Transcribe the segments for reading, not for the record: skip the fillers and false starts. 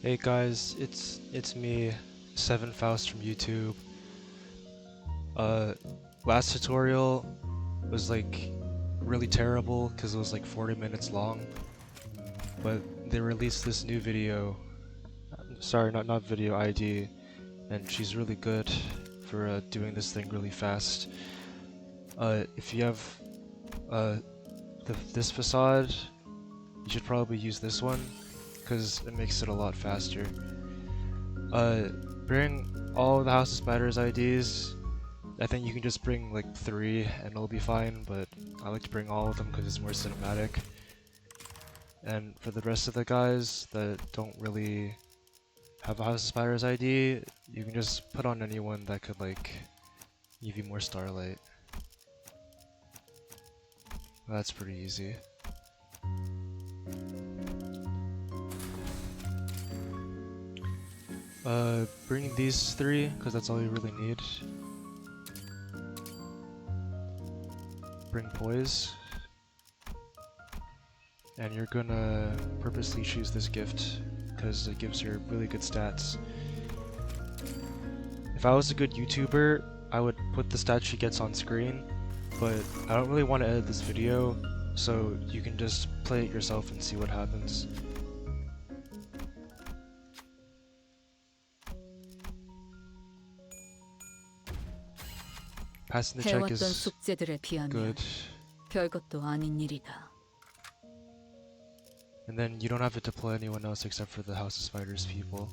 Hey guys, it's me, Faust from YouTube. Uh, Last tutorial was like really terrible because it was like 40 minutes long, but they released this new video. Sorry, not video ID, and she's really good for doing this thing really fast. If you have uh this facade, you should probably use this one because it makes it a lot faster. Bring all the House of Spiders IDs. I think you can just bring like 3 and it'll be fine, but I like to bring all of them because it's more cinematic. And for the rest of the guys that don't really have a House of Spiders ID, you can just put on anyone that could like give you more starlight. That's pretty easy. Bring these 3 because that's all you really need. Bring poise, and you're gonna purposely choose this gift because it gives her really good stats. If I was a good YouTuber, I would put the stats she gets on screen, but I don't really want to edit this video, so you can just play it yourself and see what happens. Passing the check is 숙제들에 비하면 good. 별것도 아닌 일이다. And then you don't have to deploy anyone else except for the House of Spiders people.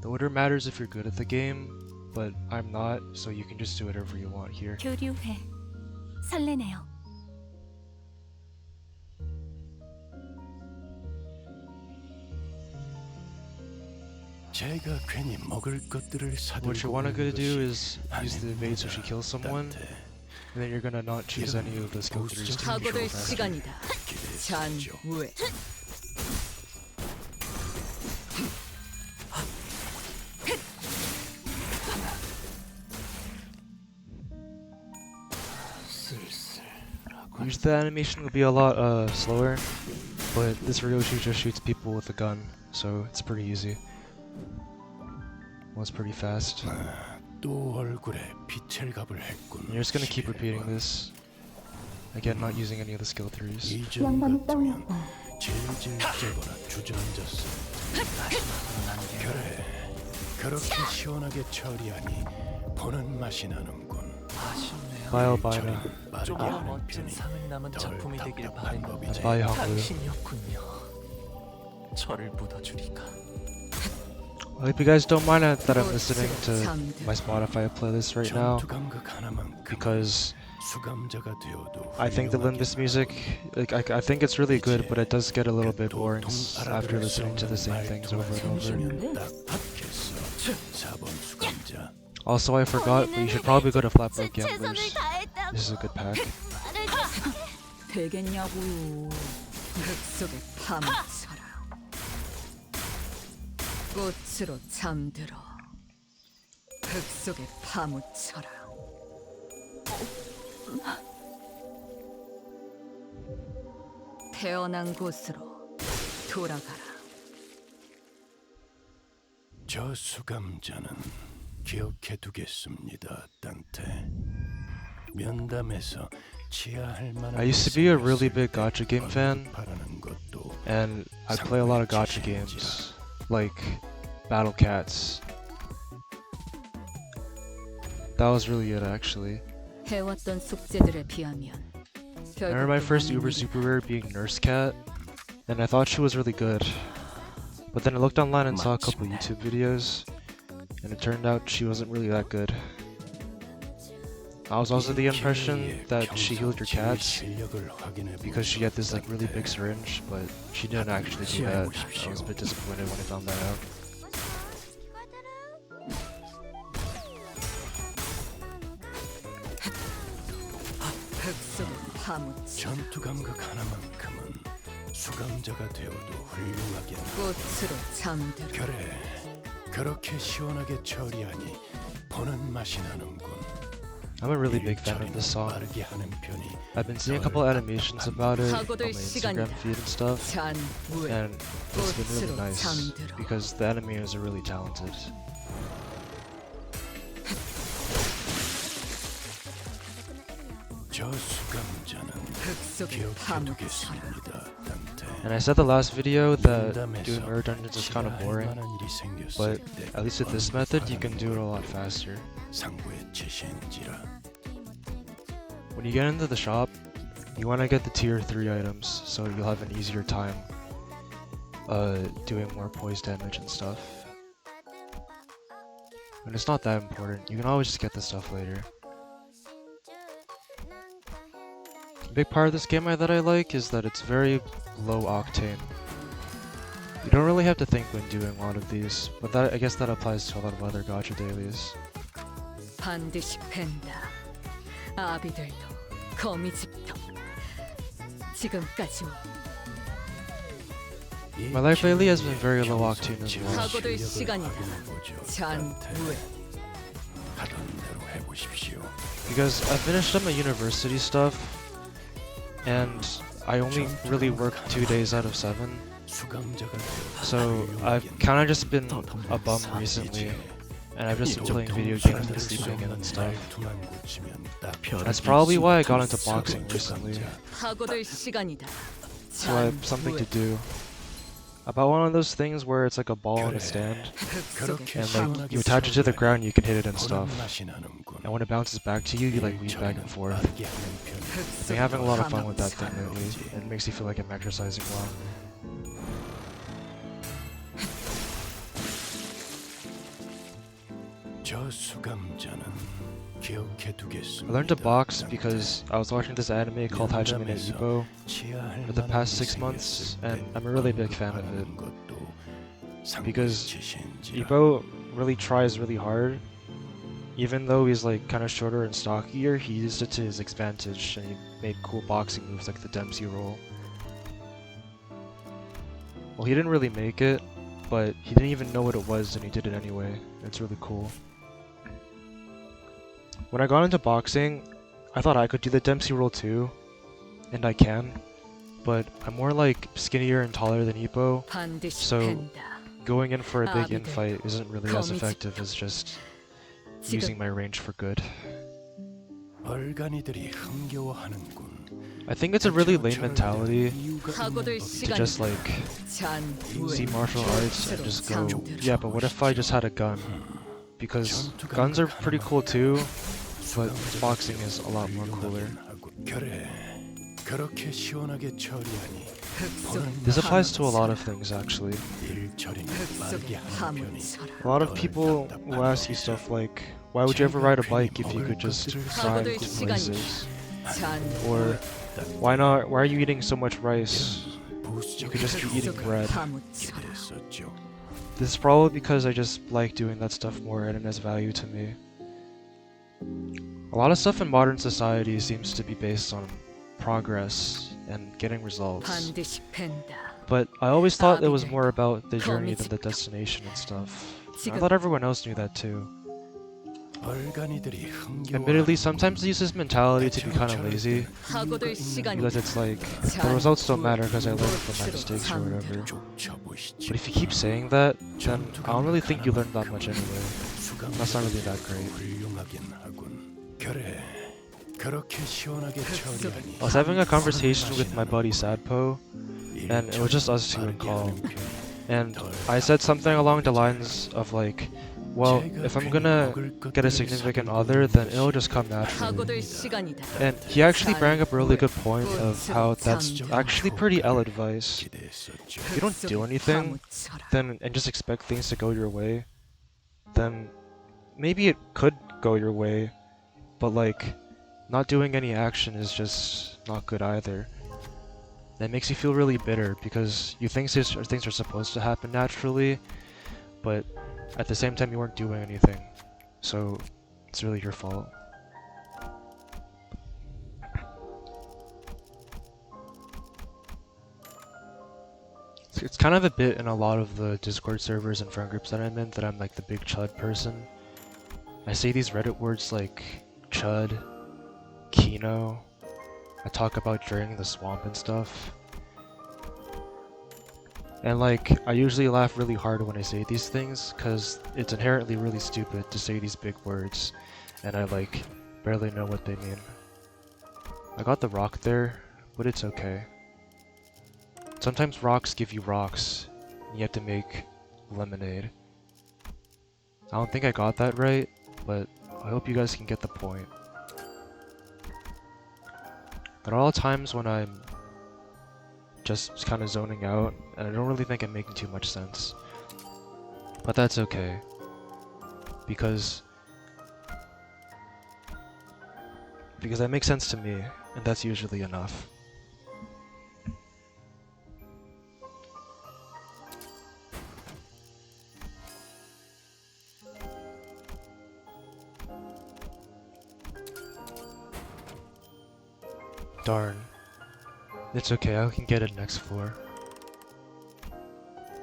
The order matters if you're good at the game, but I'm not, so you can just do whatever you want here. 교류회. 설레네요. What you want to do is use the evade so she kills someone, and then you're gonna not choose any of the skill trees to control 각오될 faster. 시간이다. 잔우회. Usually the animation will be a lot slower, but this Ryoshu just shoots people with a gun, so it's pretty easy. Well, it's pretty fast. And you're just gonna keep repeating this. Again, not using any of the skill trees. Bye albino. 좀더 멋진 상을 남은 작품이 되길 바랬는데 Bye Hangul. 당신이었군요. 저를 묻어주리까. I hope you guys don't mind that I'm listening to my Spotify playlist right now, because I think the Limbus music, like I think it's really good, but it does get a little bit boring after listening to the same things over and over. Also, I forgot, but you should probably go to Flatboat Gamblers. This is a good pack. 되겠냐고요. 흙속에 파묻혀라. 꽃으로 잠들어. 흙속에 파묻혀라. 태어난 곳으로 돌아가라. 저 수감자는 기억해두겠습니다, 단테. 면담에서 취하할 만한 I used to be a really big gacha game fan, 것도 and I play a lot of gacha games, like Battle Cats. That was really good, actually. 해왔던 숙제들에 비하면 I remember my first Uber Super Rare being Nurse Cat, and I thought she was really good. But then I looked online and saw a couple YouTube videos, and it turned out she wasn't really that good. I was also the impression that she healed your cats because she had this like really big syringe, but she didn't actually do that. I was a bit disappointed when I found that out. 흙속에 파묻혀. 전투 감각 하나만큼은 수감자가 되어도 훌륭하겠네. 꽃으로 잠들어. 그래, 그렇게 시원하게 처리하니 보는 맛이 나는군. I'm a really big fan of this song. 빠르게 하는 편이 I've been seeing a couple animations about it on my 사고될 Instagram 시간이다. feed and stuff, 잔무에 and it's been really 꽃으로 nice 잠들어. because the animators are really talented. 저 수감자는 흙속에 기억해 파묻혀라. 두겠습니다. 단테. And I said the last video that doing mirror dungeons is kind of boring, but at least with this method you can do it a lot faster. 상부의 제시인지라 When you get into the shop, you want to get the tier 3 items so you'll have an easier time doing more poise damage and stuff. And it's not that important, you can always just get the stuff later. A big part of this game that I like is that it's very low octane. You don't really have to think when doing a lot of these, but I guess that applies to a lot of other gacha dailies. 반드시 팬다. 아비들도 거미집도 지금까지 My life lately has been very low octane as well. 사고될 시간이다. 잔무에 하던 대로 해보십시오. Because I finished up my university stuff, and I only really work 2 days out of 7, 수감자가 so I've kind of just been a bum recently, and I've just been playing video games and sleeping in and stuff. That's probably why I got into boxing recently, 사고될 시간이다. so I have something to do. About one of those things where it's like a ball in a stand, 흙속에 and like you attach it to the ground, you can hit it and stuff, and when it bounces back to you, you like weave back and forth. I've been having a lot of fun with that thing lately, and it makes you feel like I'm exercising well. 저 수감자는 기억해 두겠습니다. I learned to box because I was watching this anime called Hajime no Ippo for the past 6 months, and I'm a really big fan of it. Because Ippo really tries really hard. Even though he's like kind of shorter and stockier, he used it to his advantage, and he made cool boxing moves like the Dempsey roll. Well, he didn't really make it, but he didn't even know what it was, and he did it anyway. It's really cool. When I got into boxing, I thought I could do the Dempsey roll too, and I can, but I'm more like skinnier and taller than Ippo, 반드시 So, 팬다. going in for a big infight isn't really as effective as just using 지금 my range for good. 얼간이들이 흥겨워하는군. I think it's a really lame mentality 사고될 to just 시간이다. like see 잔무에 martial arts and just go, 잠들어. yeah, but what if I just had a gun? Because guns are pretty cool too, but boxing is a lot more cooler. 그래, 그렇게 시원하게 처리하니 흙속에 This applies to a lot of things actually. 일 처리는 흙속에 빠르게 하는 편이 파묻혀라. A lot of people will ask you stuff like, why would you ever ride a bike if you could just drive to places? Or why are you eating so much rice? You could just be eating bread. 파묻혀라. 했었죠. This is probably because I just like doing that stuff more and it has value to me. A lot of stuff in modern society seems to be based on progress and getting results. 반드시 팬다. But I always thought it was more about the journey than the destination and stuff. I thought everyone else knew that too. 얼간이들이 Admittedly, 흥겨워하는군. sometimes I use this mentality to be kind of lazy, 사고될 시간이다. because it's like, the results don't matter because I learned from my mistakes or whatever. 쫓아보시지. But if you keep saying that, then I don't really think you learned that much anyway. That's not really that great. 훌륭하긴 하군. 그래, 그렇게 시원하게 처리하니 I was having a conversation with my buddy Sadpo, and it was just us two in call. And I said something along the lines of like, well, if I'm gonna get a significant other, then it'll just come naturally. 사고될 시간이다. And he actually brought up a really good point of how that's actually pretty L advice. 기대했었죠. If you don't do anything, then and just expect things to go your way, then maybe it could go your way, but like not doing any action is just not good either. That makes you feel really bitter because you think things are supposed to happen naturally, but at the same time you weren't doing anything, so it's really your fault. It's kind of a bit in a lot of the Discord servers and friend groups that I'm in that I'm like the big chud person. I say these Reddit words like Chud, Kino. I talk about draining the swamp and stuff. And like, I usually laugh really hard when I say these things, cause it's inherently really stupid to say these big words, and I like, barely know what they mean. I got the rock there, but it's okay. Sometimes rocks give you rocks, and you have to make lemonade. I don't think I got that right, but I hope you guys can get the point. There are all times when I'm just kind of zoning out, and I don't really think I'm making too much sense. But that's okay. Because that makes sense to me, and that's usually enough. Darn. It's okay, I can get it next floor.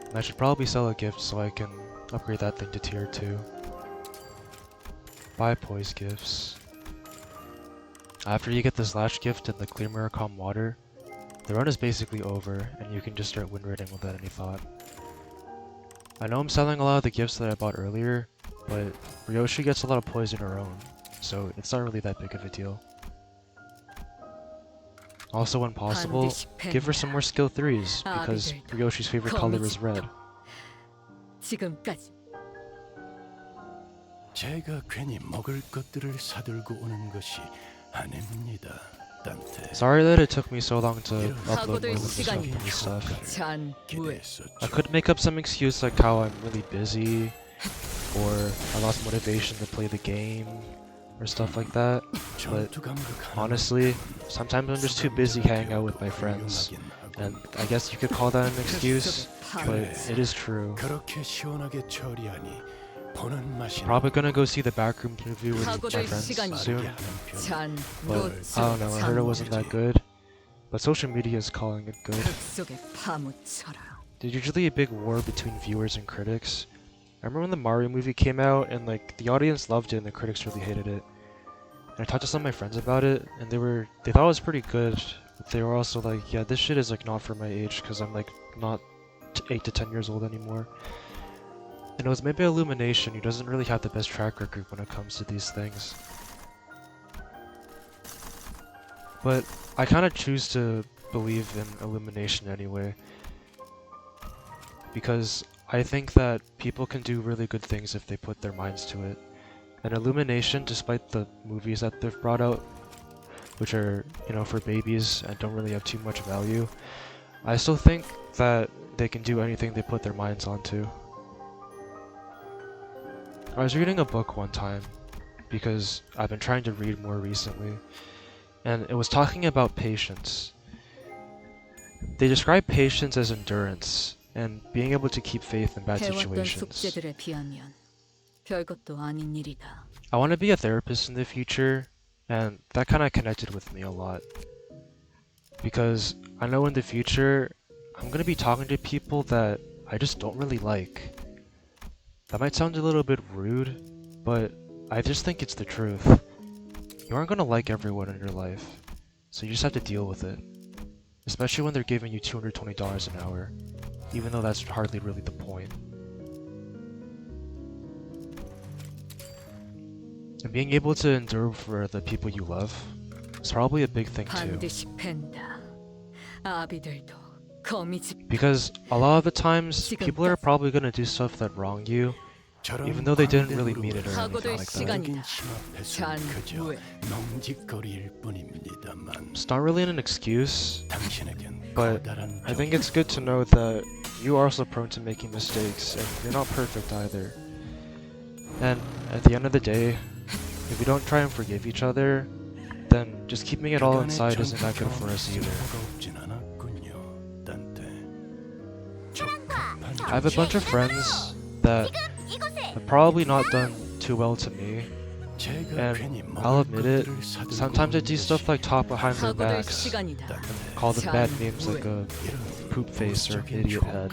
And I should probably sell a gift so I can upgrade that thing to tier 2. Buy poise gifts. After you get this last gift and the clear mirror calm water, the run is basically over and you can just start win rating without any thought. I know I'm selling a lot of the gifts that I bought earlier, but Ryoshu gets a lot of poise in her own, so it's not really that big of a deal. Also, when possible, give her some more skill 3s, because Ryoshi's favorite color is red. 지금까지 제가 괜히 먹을 것들을 사들고 오는 것이 아닙니다, 단테. Sorry that it took me so long to upload more of this stuff. 잔 후회 I could make up some excuse like how I'm really busy, or I lost motivation to play the game, or stuff like that, but honestly, sometimes I'm just too busy hanging out with my friends, and I guess you could call that an excuse, but it is true. 그렇게 시원하게 처리하니 보는 맛이 Probably gonna go see the Backrooms movie with my friends soon, 잔 but I don't know, I heard it wasn't that good, but social media is calling it good. 속에 파묻혀라. There's usually a big war between viewers and critics. I remember when the Mario movie came out and like the audience loved it and the critics really hated it. And I talked to some of my friends about it and they thought it was pretty good, but they were also like, yeah, this shit is like not for my age because I'm like not 8 to 10 years old anymore. And it was made by Illumination, who doesn't really have the best track record when it comes to these things. But I kind of choose to believe in Illumination anyway, because I think that people can do really good things if they put their minds to it. And Illumination, despite the movies that they've brought out, which are, you know, for babies and don't really have too much value, I still think that they can do anything they put their minds onto. I was reading a book one time, because I've been trying to read more recently, and it was talking about patience. They describe patience as endurance, and being able to keep faith in bad 해왔던 situations. 숙제들에 비하면 별것도 아닌 일이다. I want to be a therapist in the future, and that kind of connected with me a lot. Because I know in the future, I'm going to be talking to people that I just don't really like. That might sound a little bit rude, but I just think it's the truth. You aren't going to like everyone in your life, so you just have to deal with it. Especially when they're giving you $220 an hour, even though that's hardly really the point. And being able to endure for the people you love is probably a big thing too. 반드시 팬다. 아비들도 거미집 Because a lot of the times, people are probably gonna do stuff that wrong you, even though they didn't really mean it or anything like that. 여긴 심앞에서 그저 멍짓거리일 뿐입니다만 It's not really an excuse, 당신에겐 but 커다란 I think it's good to know that you are also prone to making mistakes, and you're not perfect either. And at the end of the day, if we don't try and forgive each other, then just keeping it all inside isn't that good for us either. I have a bunch of friends that have probably not done too well to me, and I'll admit it, sometimes I do stuff like talk behind their 사고될 backs, 시간이다. and call them bad names like a poop face or an idiot head.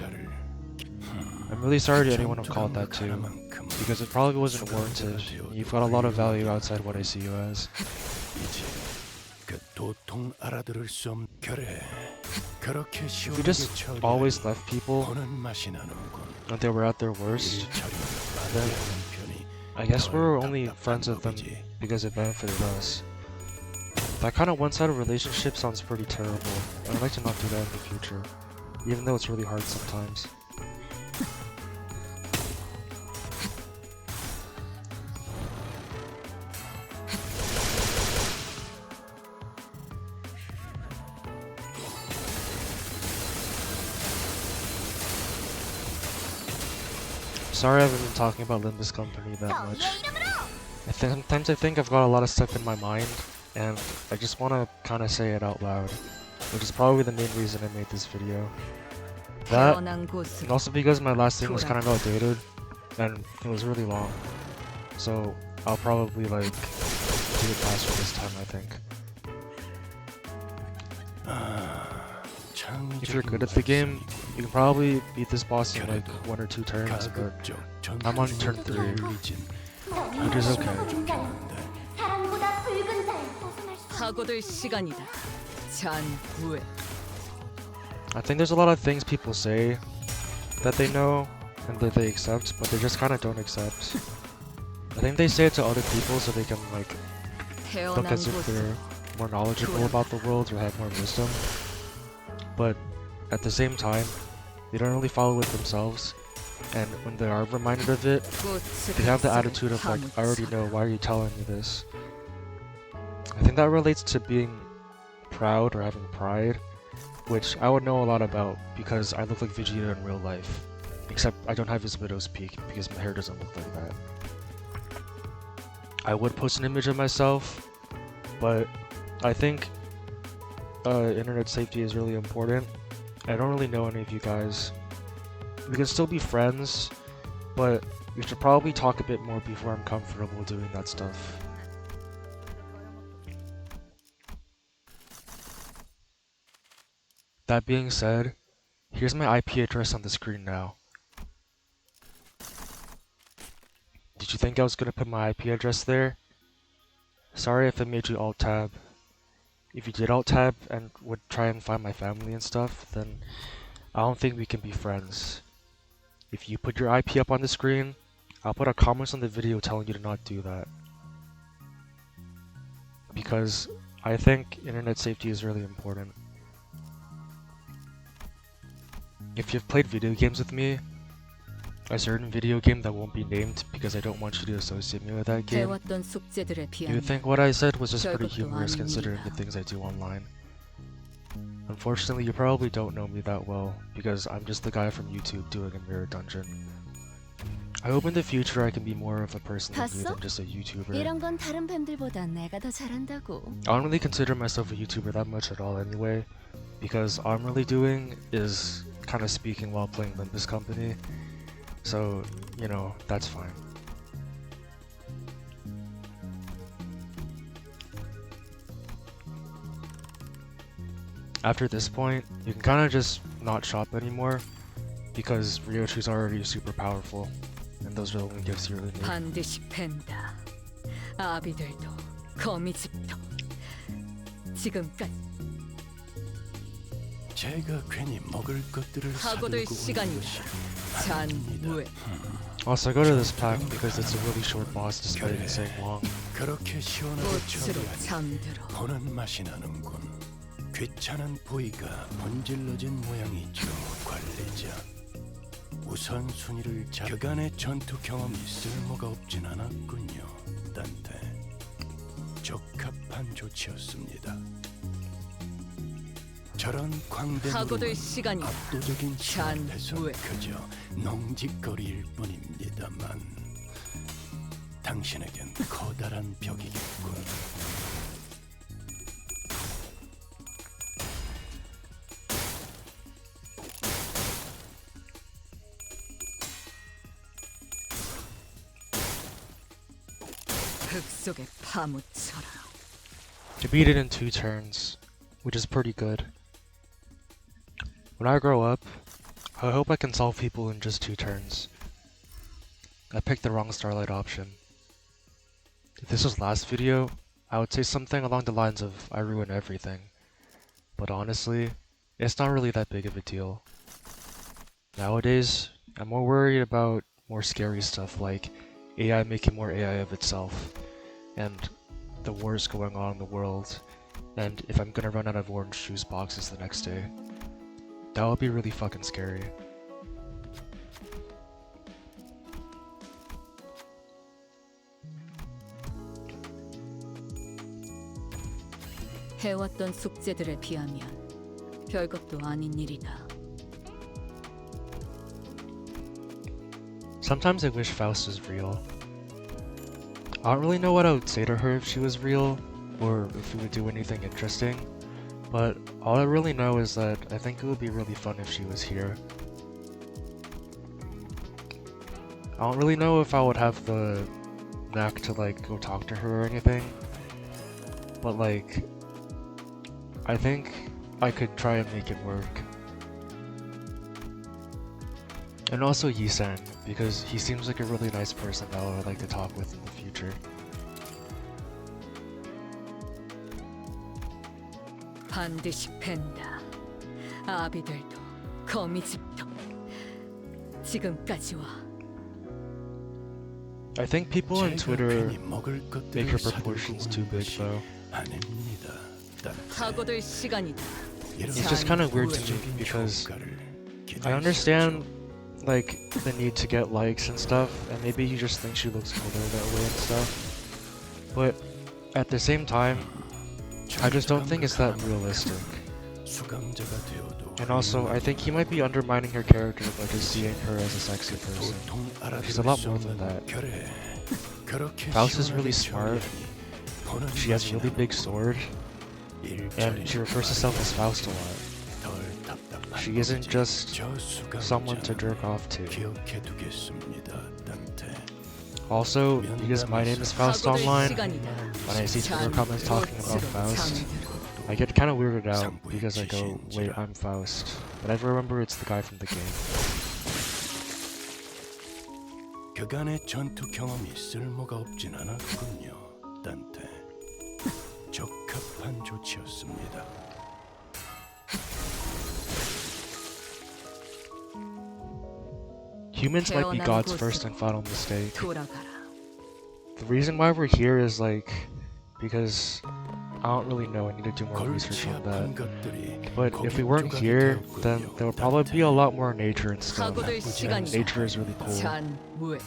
I'm really sorry to anyone who called that too, because it probably wasn't warranted. You've got a lot of value outside what I see you as. 이제 그 도통 알아들을 수 없는 그래. 그렇게 If you 시원하게 just always 처리하니 left people 보는 맛이 나는군. when they were at their worst, 일처리를 then 빠르게 하는 편이 I guess 덜 we're only 답답한 friends with them 법이지. because it benefited us. That kind of one-sided relationship sounds pretty terrible, and I'd like to not do that in the future, even though it's really hard sometimes. Sorry I haven't been talking about Limbus Company that much. Sometimes I think I've got a lot of stuff in my mind, and I just want to kind of say it out loud, which is probably the main reason I made this video. That, 태어난 and 곳으로 also because my last thing was kind of outdated, and it was really long, so I'll probably like do it faster this time, I think. If you're good at the game, you can probably beat this boss in like 1 or 2 turns, but I'm on turn 3, which is okay. 사랑보다 붉은 자에 벗어날 수 하고들 시간이다. 잔후회. I think there's a lot of things people say that they know and that they accept, but they just kind of don't accept. I think they say it to other people so they can like look 태어난 as if 곳으로 they're more knowledgeable about the world or have more wisdom. But at the same time, they don't really follow it themselves, and when they are reminded of it, 꽃을 they have the 속에 attitude of like, I already know, 파묻혀라. why are you telling me this? I think that relates to being proud or having pride, which I would know a lot about because I look like Vegeta in real life. Except I don't have his widow's peak because my hair doesn't look like that. I would post an image of myself, but I think internet safety is really important. I don't really know any of you guys. We can still be friends, but we should probably talk a bit more before I'm comfortable doing that stuff. That being said, here's my IP address on the screen now. Did you think I was gonna put my IP address there? Sorry if I made you alt-tab. If you did alt-tab and would try and find my family and stuff, then I don't think we can be friends. If you put your IP up on the screen, I'll put a comment on the video telling you to not do that. Because I think internet safety is really important. If you've played video games with me, a certain video game that won't be named because I don't want you to associate me with that game, 해왔던 숙제들에 you 비하면 would think what I said was just pretty 별것도 humorous considering the 아닙니다. things I do online. Unfortunately, you probably don't know me that well because I'm just the guy from YouTube doing a mirror dungeon. I hope in the future I can be more of a person than you 봤어? than just a YouTuber. 이런 건 다른 뱀들보다 내가 더 잘한다고. I don't really consider myself a YouTuber that much at all anyway, because all I'm really doing is kind of speaking while playing Limbus Company, so, you know, that's fine. After this point, you can kind of just not shop anymore, because Ryoshu's already super powerful, and those are the only gifts you really need. 반드시 팬다. 아비들도 거미집도 지금까지 제가 괜히 먹을 것들을 하고들 사들고 오는 시간이다. 것이 잔후회. Also, go to this pack because it's a really short boss despite it saying long. 그렇게 시원하게 꽃으로 처리하니 잠들어. 보는 맛이 나는군. 귀찮은 부위가 문질러진 모양이죠, 관리자. 우선순위를 그간의 전투 경험이 쓸모가 없진 않았군요, 단테. 적합한 조치였습니다. 저런 광대 하고들 누름은 시간이다. 압도적인 힘 앞에서 잔후회. 그저 농직거리일 뿐입니다만 당신에겐 커다란 벽이겠군. 흙 속에 파묻혀라. You beat it in 2 turns, which is pretty good. When I grow up, I hope I can solve people in just 2 turns. I picked the wrong Starlight option. If this was last video, I would say something along the lines of I ruin everything. But honestly, it's not really that big of a deal. Nowadays, I'm more worried about more scary stuff like AI making more AI of itself, and the wars going on in the world, and if I'm gonna run out of orange juice boxes the next day. That would be really fucking scary. 해왔던 숙제들에 비하면 별것도 아닌 일이다. Sometimes I wish Faust was real. I don't really know what I would say to her if she was real, or if we would do anything interesting, but all I really know is that I think it would be really fun if she was here. I don't really know if I would have the knack to like go talk to her or anything, but like, I think I could try and make it work. And also Yi-san, because he seems like a really nice person that I would like to talk with in the future. 반드시 팬다. 아비들도 거미집도 지금까지 와. I think people on Twitter 괜히 먹을 make 것들을 her 사들고 proportions too 오는 big 것이 though. 아닙니다. 사고될 시간이다. It's just kind of weird to me because I understand like the need to get likes and stuff, and maybe you just think she looks cooler that way and stuff. But at the same time, I just don't think it's that realistic. And also, I think he might be undermining her character by just seeing her as a sexy person. She's a lot more than that. Faust is really smart. She has a really big sword, and she refers to herself as Faust a lot. She isn't just someone to jerk off to. Also, because my name is Faust online, when I see Twitter comments talking about Faust, I get kind of weirded out because I go, wait, I'm Faust. But I remember it's the guy from the game. 그간의 전투 경험이 쓸모가 없진 않았군요, 단테. 적합한 조치였습니다. Humans might be God's first and final mistake. 돌아가라. The reason why we're here is like, because I don't really know, I need to do more research on that. But if we weren't here, then there would probably be a lot more nature and stuff. 사고될 And 시간이다. nature is really cool. 잔무에.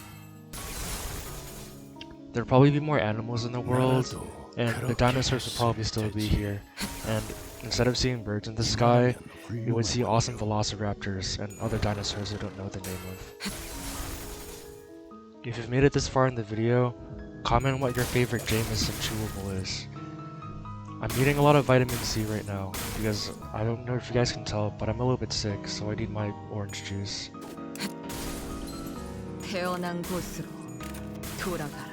There'd probably be more animals in the world, and the dinosaurs would probably still be here. And instead of seeing birds in the sky, you would see awesome velociraptors and other dinosaurs I don't know the name of. If you've made it this far in the video, comment what your favorite Jameson chewable is. I'm eating a lot of vitamin C right now, because I don't know if you guys can tell, but I'm a little bit sick, so I need my orange juice. 태어난 곳으로 돌아가라.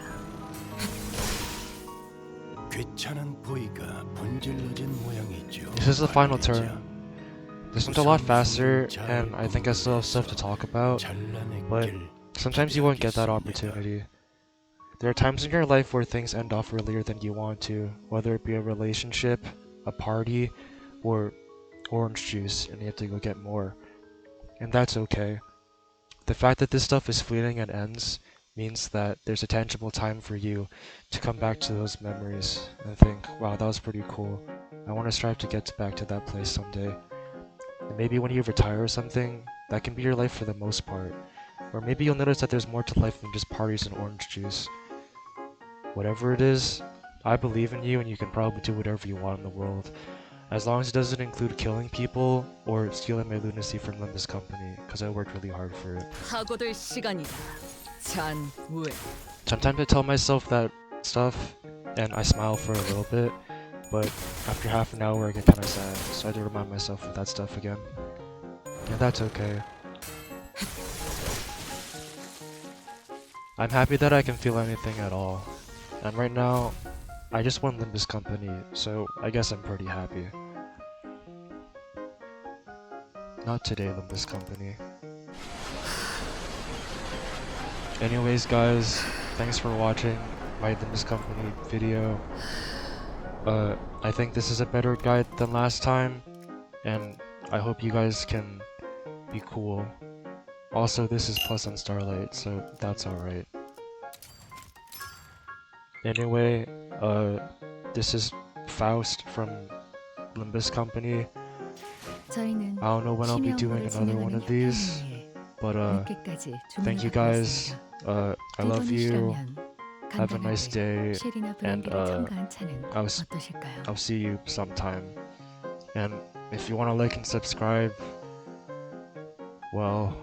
귀찮은 보이가 분질러진 모양이죠. This is the final turn. This went a lot faster, and I think I still have stuff to talk about, but sometimes you won't get that opportunity. There are times in your life where things end off earlier than you want to, whether it be a relationship, a party, or orange juice, and you have to go get more. And that's okay. The fact that this stuff is fleeting and ends means that there's a tangible time for you to come back to those memories and think, wow, that was pretty cool. I want to strive to get back to that place someday. And maybe when you retire or something, that can be your life for the most part. Or maybe you'll notice that there's more to life than just parties and orange juice. Whatever it is, I believe in you and you can probably do whatever you want in the world. As long as it doesn't include killing people or stealing my lunacy from Limbus Company, because I worked really hard for it. 사고될 시간이다. 잔무에. Sometimes I tell myself that stuff and I smile for a little bit, but after half an hour I get kinda sad, so I have to remind myself of that stuff again. And that's okay. I'm happy that I can feel anything at all. And right now, I just won Limbus Company, so I guess I'm pretty happy. Not today, Limbus Company. Anyways, guys, thanks for watching my Limbus Company video. I think this is a better guide than last time, and I hope you guys can be cool. Also, this is plus on Starlight, so that's alright. Anyway, this is Faust from Limbus Company. 저희는 I don't know when I'll be doing 심야 another one 진행하는 of these, 협회에 but 늦게까지 thank you 주문을 guys. 받고 I love you. 있습니다. Have a nice day, 쉘이나 and 브랜디를 첨가한 차는 I'll 어떠실까요? see you sometime. And if you want to like and subscribe, well,